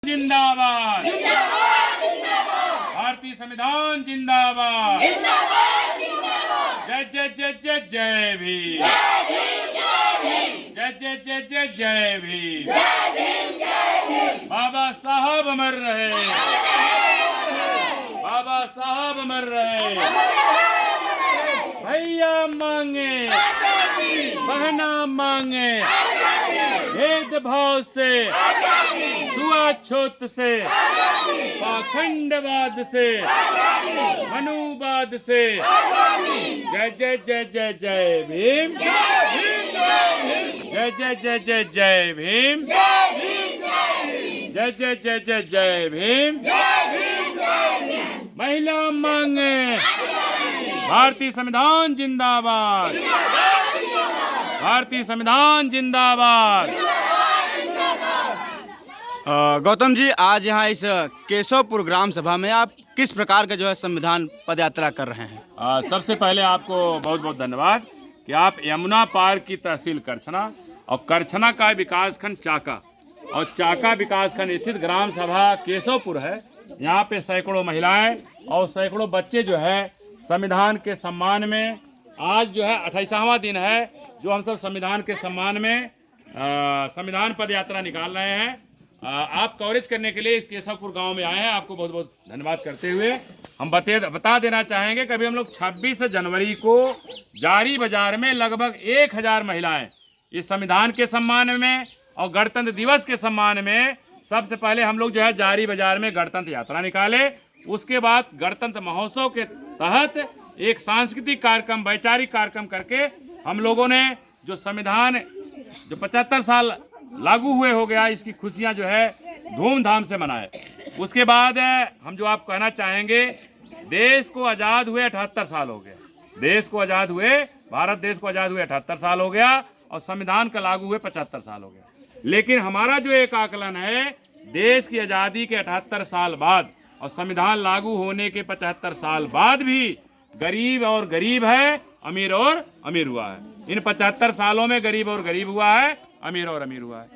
जिंदाबाद भारतीय संविधान जिंदाबाद। जय जय जय जय जय भीम। जय जय जय जय जय भीम। बाबा साहब अमर रहे। बाबा साहब अमर रहे। भैया मांगे बहना मांगे, भेदभाव से छुआछूत से पाखंडवाद से मनुवाद से। जय जय जय जय जय भीम। जय जय जय जय जय भीम। जय जय जय जय जय भीम। महिला मांगे भारतीय संविधान जिंदाबाद। भारतीय संविधान जिंदाबाद। गौतम जी, आज यहाँ इस केशवपुर ग्राम सभा में आप किस प्रकार का जो है संविधान पद यात्रा कर रहे हैं? सबसे पहले आपको बहुत बहुत धन्यवाद कि आप यमुना पार की तहसील करछना और करछना का विकासखंड चाका और चाका विकासखंड स्थित ग्राम सभा केशवपुर है। यहाँ पे सैकड़ों महिलाएं और सैकड़ों बच्चे जो है संविधान के सम्मान में, आज जो है 28वां दिन है जो हम सब संविधान के सम्मान में संविधान पद यात्रा निकाल रहे हैं। आप कवरेज करने के लिए इस केशवपुर गांव में आए हैं। आपको बहुत बहुत धन्यवाद करते हुए हम बता देना चाहेंगे कि अभी हम लोग 26 जनवरी को जारी बाजार में लगभग 1000 महिलाएं इस संविधान के सम्मान में और गणतंत्र दिवस के सम्मान में सबसे पहले हम लोग जो है जारी बाजार में गणतंत्र यात्रा निकाले। उसके बाद गणतंत्र महोत्सव के तहत एक सांस्कृतिक कार्यक्रम, वैचारिक कार्यक्रम करके हम लोगों ने जो संविधान जो 75 साल लागू हुए हो गया, इसकी खुशियां जो है धूमधाम से मनाए। उसके बाद हम जो आप कहना चाहेंगे, देश को आज़ाद हुए 78 साल हो गया। देश को आज़ाद हुए, भारत देश को आज़ाद हुए 78 साल हो गया और संविधान का लागू हुए 75 साल हो गया। लेकिन हमारा जो एक आकलन है, देश की आज़ादी के 78 साल बाद और संविधान लागू होने के 75 साल बाद भी गरीब और गरीब है, अमीर और अमीर हुआ है। इन 75 सालों में गरीब और गरीब हुआ है, अमीर और अमीर हुआ है।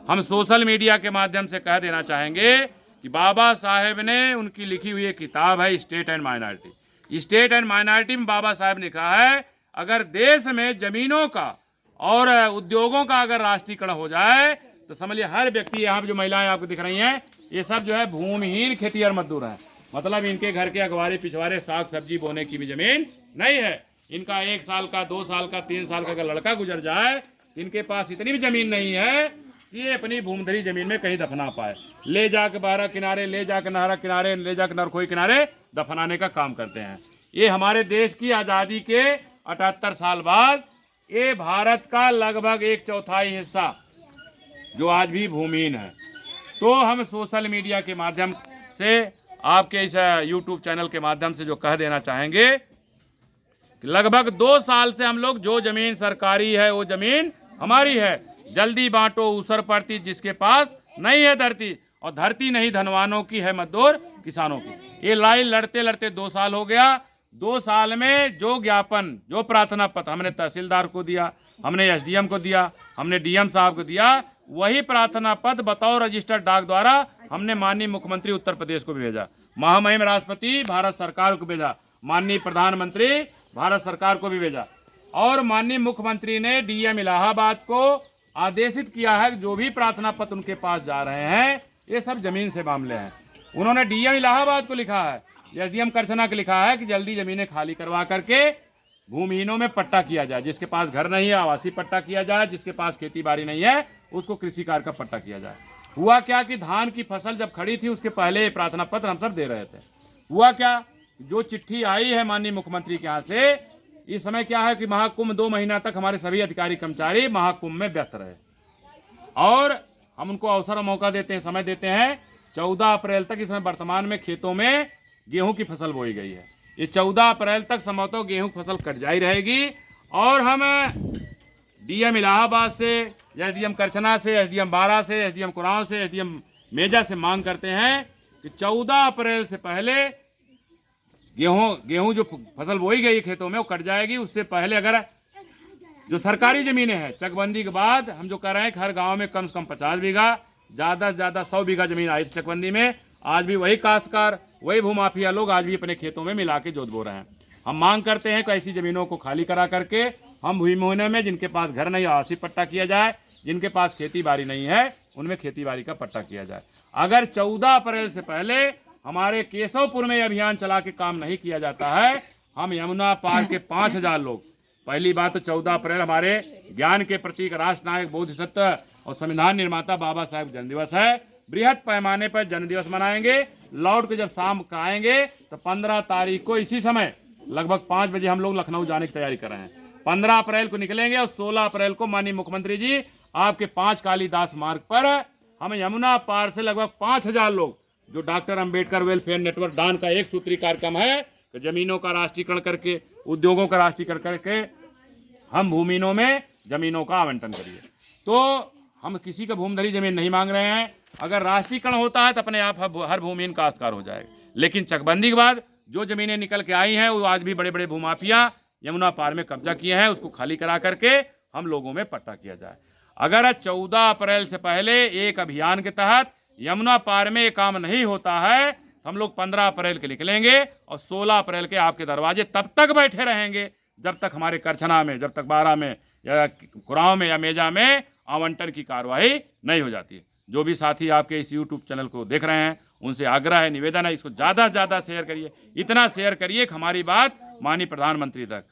हम सोशल मीडिया के माध्यम से कह देना चाहेंगे कि बाबा साहेब ने, उनकी लिखी हुई एक किताब है state and minority. State and minority में बाबा साहेब ने कहा है, अगर देश में जमीनों का और उद्योगों का अगर राष्ट्रीयकरण हो जाए तो समझिए हर व्यक्ति, यहाँ जो महिलाएं आपको दिख रही हैं, ये सब जो है भूमिहीन खेतीहर मजदूर हैं। मतलब इनके घर के अगवारे पिछवारे साग सब्जी बोने की भी जमीन नहीं है। इनका 1 साल का, 2 साल का, 3 साल का अगर लड़का गुजर जाए, इनके पास इतनी भी जमीन नहीं है कि ये अपनी भूमधरी जमीन में कहीं दफना पाए। ले जाके 12 किनारे, ले जाके नहरा किनारे, ले जाके नरखोई किनारे दफनाने का काम करते हैं। ये हमारे देश की आज़ादी के 78 साल बाद ये भारत का लगभग 1/4 हिस्सा जो आज भी भूमिहीन है। तो हम सोशल मीडिया के माध्यम से, आपके इस यूट्यूब चैनल के माध्यम से जो कह देना चाहेंगे कि लगभग 2 साल से हम लोग, जो जमीन सरकारी है वो जमीन हमारी है, जल्दी बांटो ऊसर पड़ती जिसके पास नहीं है धरती, और धरती नहीं धनवानों की है मजदूर किसानों की। ये लाइन लड़ते लड़ते 2 साल हो गया। 2 साल में जो ज्ञापन, जो प्रार्थना पत्र हमने तहसीलदार को दिया, हमने एसडीएम को दिया, हमने डीएम साहब को दिया, वही प्रार्थना पत्र बतौर रजिस्टर्ड डाक द्वारा हमने माननीय मुख्यमंत्री उत्तर प्रदेश को भी भेजा, महामहिम राष्ट्रपति भारत सरकार को भेजा, माननीय प्रधानमंत्री भारत सरकार को भी भेजा, और माननीय मुख्यमंत्री ने डीएम इलाहाबाद को आदेशित किया है कि जो भी प्रार्थना पत्र उनके पास जा रहे हैं ये सब जमीन से मामले हैं। उन्होंने डीएम इलाहाबाद को लिखा है, एसडीएम करछना को लिखा है कि जल्दी जमीनें खाली करवा करके भूमिहीनों में पट्टा किया जाए। जिसके पास घर नहीं है आवासीय पट्टा किया जाए, जिसके पास खेती बाड़ी नहीं है उसको कृषि कार्य का पट्टा किया जाए। हुआ क्या कि धान की फसल जब खड़ी थी उसके पहले ये प्रार्थना पत्र हम सब दे रहे थे। हुआ क्या, जो चिट्ठी आई है माननीय मुख्यमंत्री के यहाँ से, इस समय क्या है कि महाकुंभ 2 महीना तक हमारे सभी अधिकारी कर्मचारी महाकुंभ में व्यस्त रहे और हम उनको अवसर और मौका देते हैं, समय देते हैं। 14 अप्रैल तक, इस समय वर्तमान में खेतों में गेहूं की फसल बोई गई है। ये 14 अप्रैल तक संभवतः गेहूं की फसल कट जाई रहेगी और हम डीएम इलाहाबाद से, एसडीएम करछना से, एसडीएम बारा से, एसडीएम कुरान से, एसडीएम मेजा से मांग करते हैं कि 14 अप्रैल से पहले गेहूं जो फसल बोई गई खेतों में वो कट जाएगी। उससे पहले अगर जो सरकारी ज़मीनें हैं, चकबंदी के बाद हम जो कर रहे हैं कि हर गांव में कम से कम 50 बीघा ज़्यादा से ज़्यादा 100 बीघा जमीन आई थी चकबंदी में। आज भी वही काश्तकार, वही भूमाफिया लोग आज भी अपने खेतों में मिला के जोत बो रहे हैं। हम मांग करते हैं कि ऐसी ज़मीनों को खाली करा करके हम भूमिहीनों में, जिनके पास घर नहीं, आवासीय पट्टा किया जाए, जिनके पास खेती बाड़ी नहीं है उनमें खेती बाड़ी का पट्टा किया जाए। अगर 14 अप्रैल से पहले हमारे केशवपुर में अभियान चला के काम नहीं किया जाता है, हम यमुना पार के 5000 लोग, पहली बात तो 14 अप्रैल हमारे ज्ञान के प्रतीक, राष्ट्र नायक, बोधिसत्व और संविधान निर्माता बाबा साहेब जन्मदिवस है। बृहद पैमाने पर जन्मदिवस मनाएंगे। लौट के जब शाम का आएंगे तो 15 तारीख को इसी समय लगभग 5 बजे हम लोग लखनऊ जाने की तैयारी कर रहे हैं। 15 अप्रैल को निकलेंगे और 16 अप्रैल को माननीय मुख्यमंत्री जी आपके 5 कालीदास मार्ग पर हम यमुना पार से लगभग 5000 लोग, जो डॉक्टर अंबेडकर वेलफेयर नेटवर्क डान का एक सूत्री कार्यक्रम है कि जमीनों का राष्ट्रीयकरण करके, उद्योगों का राष्ट्रीयकरण करके हम भूमिहीनों में जमीनों का आवंटन करिए। तो हम किसी का भूमधरी जमीन नहीं मांग रहे हैं। अगर राष्ट्रीयकरण होता है तो अपने आप हर भूमिहीन काश्तकार हो जाएगा। लेकिन चकबंदी के बाद जो जमीनें निकल के आई हैं वो आज भी बड़े बड़े भूमाफिया यमुना पार में कब्जा किए हैं, उसको खाली करा करके हम लोगों में पट्टा किया जाए। अगर 14 अप्रैल से पहले एक अभियान के तहत यमुना पार में ये काम नहीं होता है, हम लोग 15 अप्रैल के निकलेंगे और 16 अप्रैल के आपके दरवाजे तब तक बैठे रहेंगे जब तक हमारे करछना में, जब तक बारा में या कुराव में या मेजा में आवंटन की कार्रवाई नहीं हो जाती। जो भी साथी आपके इस YouTube चैनल को देख रहे हैं उनसे आग्रह है, निवेदन है, इसको ज़्यादा से ज़्यादा शेयर करिए। इतना शेयर करिए कि हमारी बात माननीय प्रधानमंत्री तक,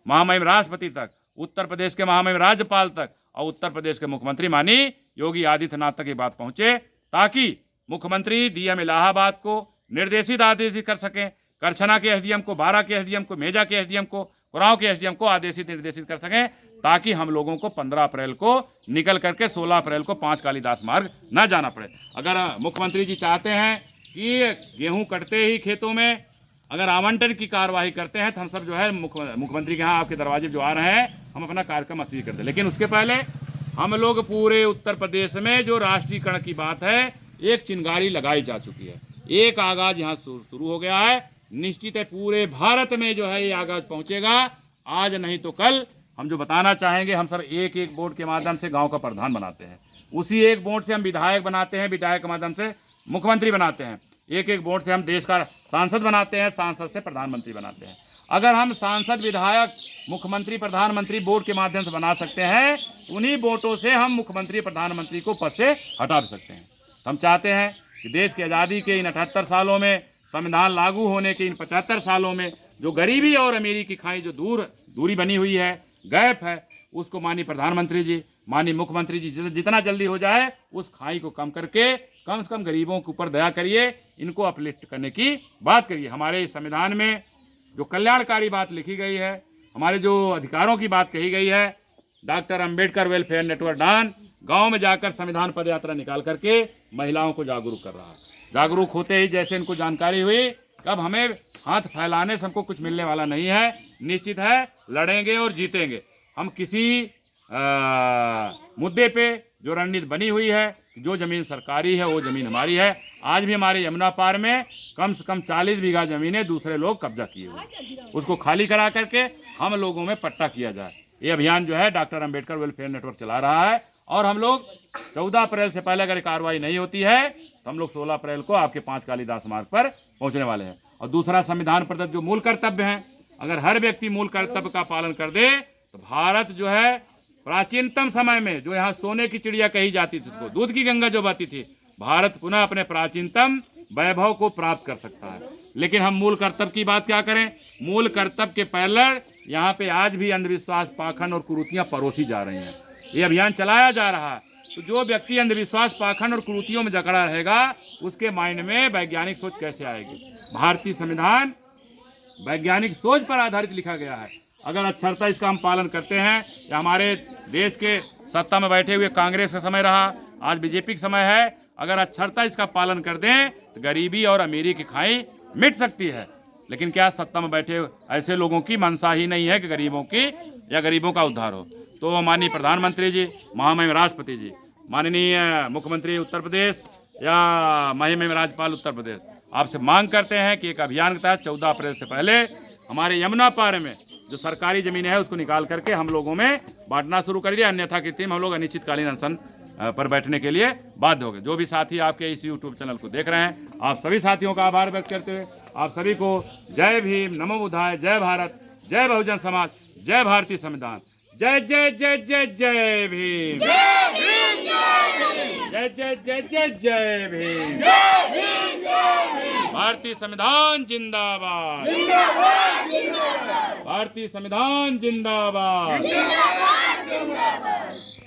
महामहिम राष्ट्रपति तक, उत्तर प्रदेश के महामहिम राज्यपाल तक और उत्तर प्रदेश के मुख्यमंत्री माननीय योगी आदित्यनाथ तक ये बात पहुँचे, ताकि मुख्यमंत्री डीएम इलाहाबाद को निर्देशित आदेशित कर सकें, करछना के एसडीएम को, बारा के एसडीएम को, मेजा के एसडीएम को, कुराव के एसडीएम को आदेशित निर्देशित कर सकें, ताकि हम लोगों को 15 अप्रैल को निकल करके 16 अप्रैल को 5 कालीदास मार्ग न जाना पड़े। अगर मुख्यमंत्री जी चाहते हैं कि गेहूं कटते ही खेतों में अगर आवंटन की कार्यवाही करते हैं तो हम सब जो है मुख्यमंत्री के यहाँ आपके दरवाजे जो आ रहे हैं हम अपना कार्यक्रम अति करते हैं। लेकिन उसके पहले हम लोग पूरे उत्तर प्रदेश में जो राष्ट्रीयकरण की बात है, एक चिंगारी लगाई जा चुकी है, एक आगाज यहाँ शुरू हो गया है। निश्चित है पूरे भारत में जो है ये आगाज पहुँचेगा, आज नहीं तो कल। हम जो बताना चाहेंगे, हम सब एक एक बोर्ड के माध्यम से गांव का प्रधान बनाते हैं, उसी एक बोर्ड से हम विधायक बनाते हैं, विधायक के माध्यम से मुख्यमंत्री बनाते हैं, एक एक बोर्ड से हम देश का सांसद बनाते हैं, सांसद से प्रधानमंत्री बनाते हैं। अगर हम सांसद, विधायक, मुख्यमंत्री, प्रधानमंत्री बोर्ड के माध्यम से बना सकते हैं, उन्हीं वोटों से हम मुख्यमंत्री, प्रधानमंत्री को पद से हटा भी सकते हैं। हम चाहते हैं कि देश की आज़ादी के इन 78 सालों में, संविधान लागू होने के इन 75 सालों में जो गरीबी और अमीरी की खाई, जो दूरी बनी हुई है, गैप है, उसको माननीय प्रधानमंत्री जी, माननीय मुख्यमंत्री जी जितना जल्दी हो जाए उस खाई को कम करके कम से कम गरीबों के ऊपर दया करिए, इनको अपलिफ्ट करने की बात करिए। हमारे संविधान में जो कल्याणकारी बात लिखी गई है, हमारे जो अधिकारों की बात कही गई है, डॉक्टर अंबेडकर वेलफेयर नेटवर्क डान गांव में जाकर संविधान पद यात्रा निकाल करके महिलाओं को जागरूक कर रहा है। जागरूक होते ही जैसे इनको जानकारी हुई, कब हमें हाथ फैलाने से हमको कुछ मिलने वाला नहीं है, निश्चित है लड़ेंगे और जीतेंगे। हम किसी मुद्दे पे जो रणनीति बनी हुई है, जो ज़मीन सरकारी है वो ज़मीन हमारी है। आज भी हमारे यमुना पार में कम से कम 40 बीघा ज़मीनें दूसरे लोग कब्जा किए हुए, उसको खाली करा करके हम लोगों में पट्टा किया जाए। ये अभियान जो है डॉक्टर अंबेडकर वेलफेयर नेटवर्क चला रहा है और हम लोग 14 अप्रैल से पहले अगर कार्रवाई नहीं होती है तो हम लोग 16 अप्रैल को आपके 5 कालीदास मार्ग पर पहुंचने वाले हैं। और दूसरा, संविधान प्रदत्त जो मूल कर्तव्य हैं, अगर हर व्यक्ति मूल कर्तव्य का पालन कर दे तो भारत जो है प्राचीनतम समय में जो यहाँ सोने की चिड़िया कही जाती थी, उसको दूध की गंगा जो बहती थी, भारत पुनः अपने प्राचीनतम वैभव को प्राप्त कर सकता है। लेकिन हम मूल कर्तव्य की बात क्या करें, मूल कर्तव्य के पैरेलल यहाँ पे आज भी अंधविश्वास, पाखंड और कुरीतियाँ परोसी जा रही हैं। ये अभियान चलाया जा रहा है, तो जो व्यक्ति अंधविश्वास, पाखंड और कुरीतियों में जकड़ा रहेगा उसके माइंड में वैज्ञानिक सोच कैसे आएगी। भारतीय संविधान वैज्ञानिक सोच पर आधारित लिखा गया है। अगर अक्षरता इसका हम पालन करते हैं, या हमारे देश के सत्ता में बैठे हुए कांग्रेस का समय रहा, आज बीजेपी का समय है, अगर अक्षरता इसका पालन कर दें तो गरीबी और अमीरी की खाई मिट सकती है। लेकिन क्या सत्ता में बैठे ऐसे लोगों की मंशा ही नहीं है कि गरीबों की या गरीबों का उद्धार हो। तो माननीय प्रधानमंत्री जी, महामहिम राष्ट्रपति जी, माननीय मुख्यमंत्री उत्तर प्रदेश या महिम राज्यपाल उत्तर प्रदेश, आपसे मांग करते हैं कि एक अभियान के तहत 14 अप्रैल से पहले हमारे यमुना पार में जो सरकारी ज़मीन है उसको निकाल करके हम लोगों में बांटना शुरू कर दिया, अन्यथा की हम लोग अनिश्चितकालीन अनशन पर बैठने के लिए बाध्य हो गए। जो भी साथी आपके इस यूट्यूब चैनल को देख रहे हैं, आप सभी साथियों का आभार व्यक्त करते हुए आप सभी को जय भीम, नमो बुद्धाय, जय भारत, जय बहुजन समाज, जय भारतीय संविधान, जय जय जय जय जय भीम, जय जय जय जय जय भीम, भारतीय संविधान जिंदाबाद, भारतीय संविधान जिंदाबाद।